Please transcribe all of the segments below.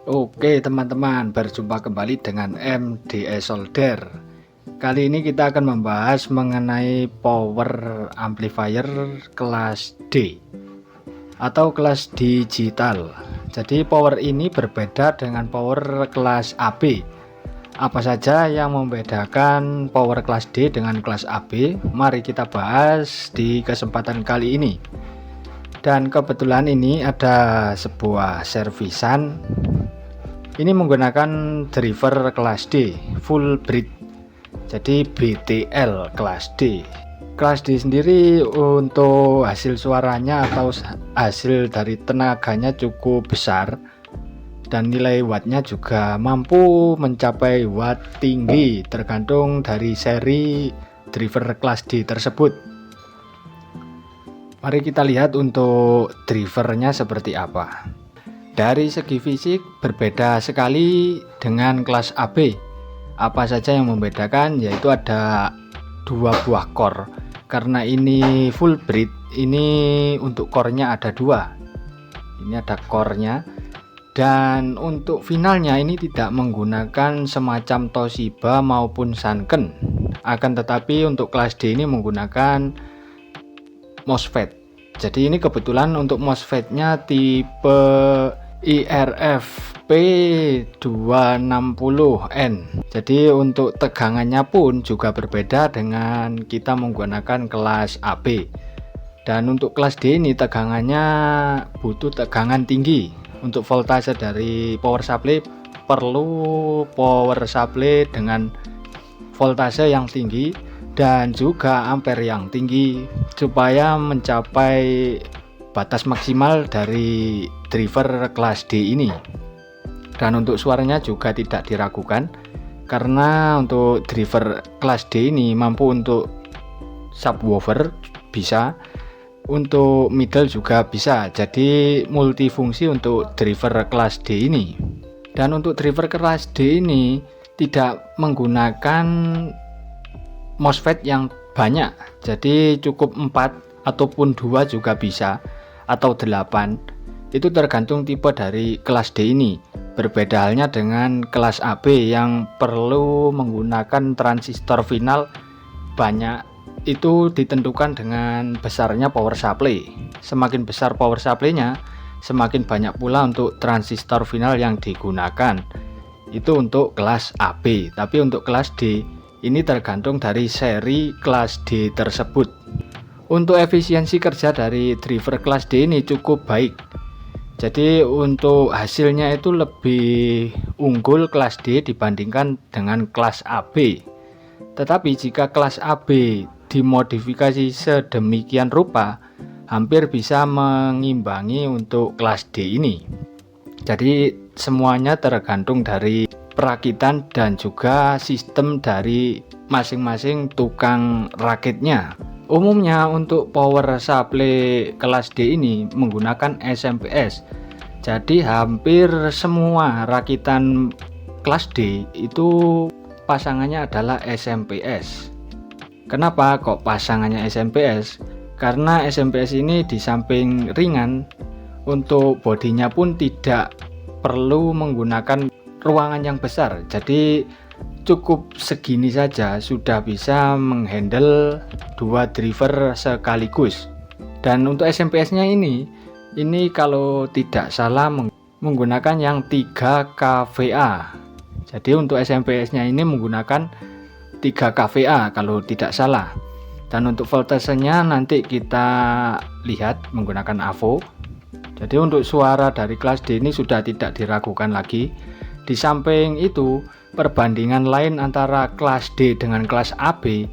Oke teman-teman, berjumpa kembali dengan MDS Solder. Kali ini kita akan membahas mengenai power amplifier kelas D atau kelas digital. Jadi power ini berbeda dengan power kelas AB. Apa saja yang membedakan power kelas D dengan kelas AB? Mari kita bahas di kesempatan kali ini. Dan kebetulan ini ada sebuah servisan. Ini menggunakan driver kelas D full bridge, jadi BTL kelas D. Kelas D sendiri untuk hasil suaranya atau hasil dari tenaganya cukup besar, dan nilai wattnya juga mampu mencapai watt tinggi tergantung dari seri driver kelas D tersebut. Mari kita lihat untuk drivernya seperti apa. Dari segi fisik berbeda sekali dengan kelas AB. Apa saja yang membedakan? Yaitu ada dua buah core. Karena ini full bridge, ini untuk core-nya ada dua. Ini ada core-nya. Dan untuk finalnya ini tidak menggunakan semacam Toshiba maupun Sanken. Akan tetapi untuk kelas D ini menggunakan MOSFET. Jadi ini kebetulan untuk MOSFET-nya tipe IRF P260N. Jadi untuk tegangannya pun juga berbeda dengan kita menggunakan kelas AB. Dan untuk kelas D ini tegangannya butuh tegangan tinggi. Untuk voltase dari power supply perlu power supply dengan voltase yang tinggi dan juga ampere yang tinggi supaya mencapai batas maksimal dari driver kelas D ini. Dan untuk suaranya juga tidak diragukan, karena untuk driver kelas D ini mampu untuk subwoofer bisa, untuk middle juga bisa, jadi multifungsi untuk driver kelas D ini. Dan untuk driver kelas D ini tidak menggunakan MOSFET yang banyak, jadi cukup 4 ataupun 2 juga bisa, atau 8. Itu tergantung tipe dari kelas D ini. Berbeda halnya dengan kelas AB yang perlu menggunakan transistor final banyak. Itu ditentukan dengan besarnya power supply. Semakin besar power supply-nya, semakin banyak pula untuk transistor final yang digunakan. Itu untuk kelas AB. Tapi untuk kelas D ini tergantung dari seri kelas D tersebut. Untuk efisiensi kerja dari driver kelas D ini cukup baik. Jadi untuk hasilnya itu lebih unggul kelas D dibandingkan dengan kelas AB. Tetapi jika kelas AB dimodifikasi sedemikian rupa, hampir bisa mengimbangi untuk kelas D ini. Jadi semuanya tergantung dari perakitan dan juga sistem dari masing-masing tukang rakitnya. Umumnya untuk power supply kelas D ini menggunakan SMPS. Jadi hampir semua rakitan kelas D itu pasangannya adalah SMPS. Kenapa kok pasangannya SMPS? Karena SMPS ini di samping ringan, untuk bodinya pun tidak perlu menggunakan ruangan yang besar. Jadi cukup segini saja sudah bisa menghandle dua driver sekaligus. Dan untuk SMPS-nya ini kalau tidak salah menggunakan yang 3 kVA. Jadi untuk SMPS-nya ini menggunakan 3 kVA kalau tidak salah. Dan untuk voltasenya nanti kita lihat menggunakan AVO. Jadi untuk suara dari kelas D ini sudah tidak diragukan lagi. Di samping itu, perbandingan lain antara kelas D dengan kelas AB.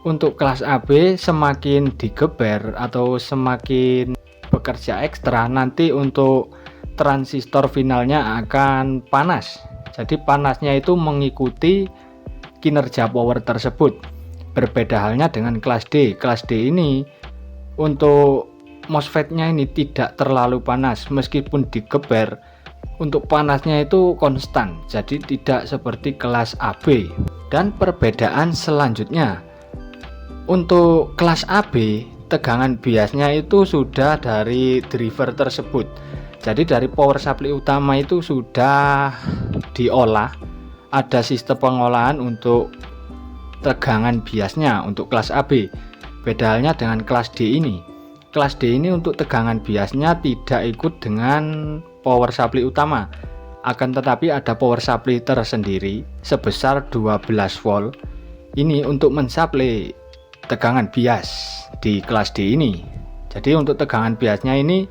Untuk kelas AB semakin digeber atau semakin bekerja ekstra, nanti untuk transistor finalnya akan panas. Jadi panasnya itu mengikuti kinerja power tersebut. Berbeda halnya dengan kelas D. Kelas D ini untuk MOSFET-nya ini tidak terlalu panas, meskipun digeber, untuk panasnya itu konstan, jadi tidak seperti kelas AB. Dan perbedaan selanjutnya, untuk kelas AB tegangan biasnya itu sudah dari driver tersebut. Jadi dari power supply utama itu sudah diolah, ada sistem pengolahan untuk tegangan biasnya untuk kelas AB. Beda halnya dengan kelas D ini. Kelas D ini untuk tegangan biasnya tidak ikut dengan power supply utama, akan tetapi ada power supply tersendiri sebesar 12 volt. Ini untuk mensuplai tegangan bias di kelas D ini. Jadi untuk tegangan biasnya ini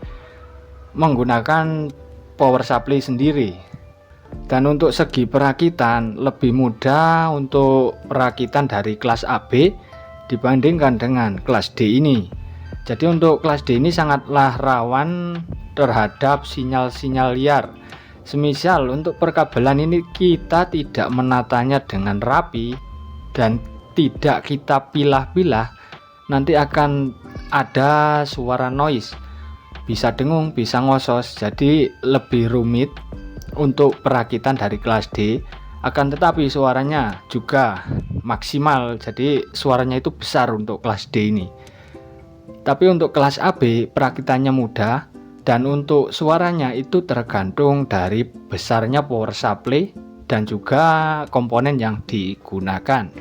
menggunakan power supply sendiri. Dan untuk segi perakitan lebih mudah untuk perakitan dari kelas AB dibandingkan dengan kelas D ini. Jadi untuk kelas D ini sangatlah rawan terhadap sinyal-sinyal liar. Semisal untuk perkabelan ini kita tidak menatanya dengan rapi dan tidak kita pilah-pilah, nanti akan ada suara noise, bisa dengung, bisa ngosos. Jadi lebih rumit untuk perakitan dari kelas D, akan tetapi suaranya juga maksimal, jadi suaranya itu besar untuk kelas D ini. Tapi untuk kelas AB perakitannya mudah, dan untuk suaranya itu tergantung dari besarnya power supply dan juga komponen yang digunakan.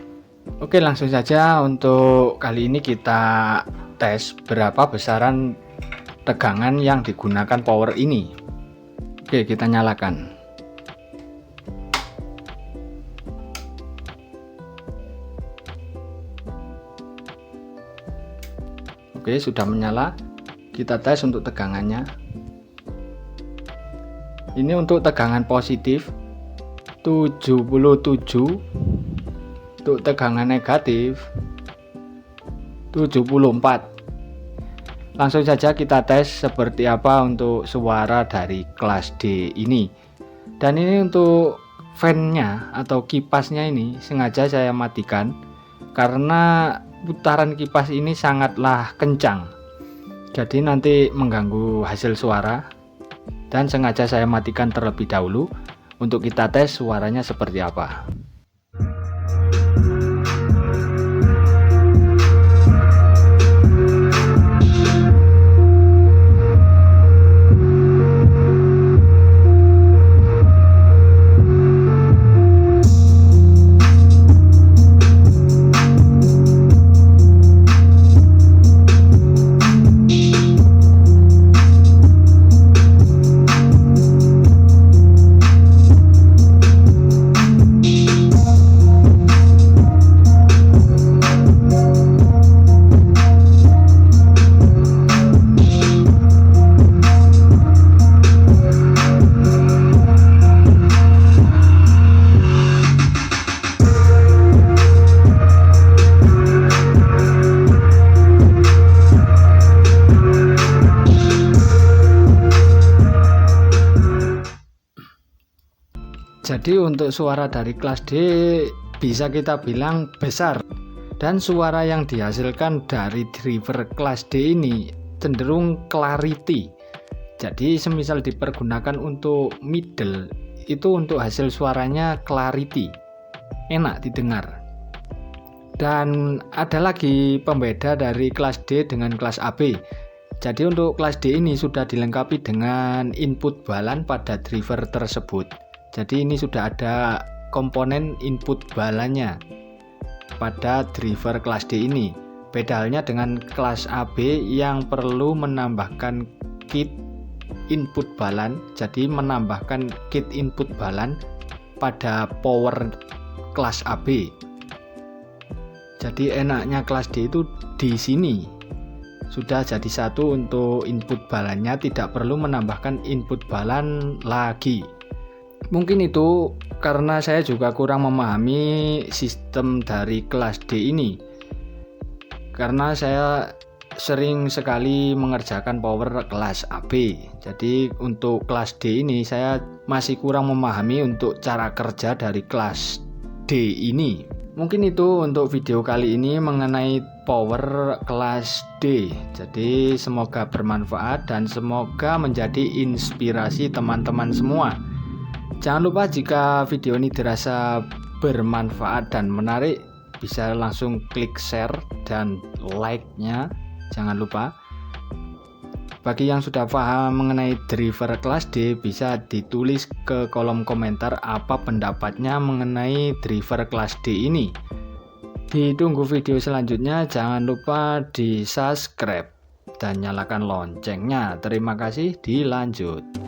Oke, langsung saja untuk kali ini kita tes berapa besaran tegangan yang digunakan power ini. Oke, kita nyalakan. Oke, sudah menyala. Kita tes untuk tegangannya. Ini untuk tegangan positif 77. Untuk tegangan negatif 74. Langsung saja kita tes seperti apa untuk suara dari kelas D ini. Dan ini untuk fan-nya atau kipasnya ini sengaja saya matikan karena putaran kipas ini sangatlah kencang. Jadi nanti mengganggu hasil suara, dan sengaja saya matikan terlebih dahulu untuk kita tes suaranya seperti apa. Jadi untuk suara dari kelas D bisa kita bilang besar, dan suara yang dihasilkan dari driver kelas D ini cenderung clarity. Jadi semisal dipergunakan untuk middle, itu untuk hasil suaranya clarity, enak didengar. Dan ada lagi pembeda dari kelas D dengan kelas AB. Jadi untuk kelas D ini sudah dilengkapi dengan input balan pada driver tersebut. Jadi ini sudah ada komponen input balannya pada driver kelas D ini. Beda halnya dengan kelas AB yang perlu menambahkan kit input balan. Jadi menambahkan kit input balan pada power kelas AB. Jadi enaknya kelas D itu di sini. Sudah jadi satu untuk input balannya, tidak perlu menambahkan input balan lagi. Mungkin itu karena saya juga kurang memahami sistem dari kelas D ini, karena saya sering sekali mengerjakan power kelas AB. Jadi untuk kelas D ini saya masih kurang memahami untuk cara kerja dari kelas D ini. Mungkin itu untuk video kali ini mengenai power kelas D. Jadi semoga bermanfaat dan semoga menjadi inspirasi teman-teman semua. Jangan lupa jika video ini dirasa bermanfaat dan menarik, bisa langsung klik share dan like-nya. Jangan lupa. Bagi yang sudah paham mengenai driver kelas D, bisa ditulis ke kolom komentar apa pendapatnya mengenai driver kelas D ini. Ditunggu video selanjutnya, jangan lupa di subscribe dan nyalakan loncengnya. Terima kasih, dilanjut.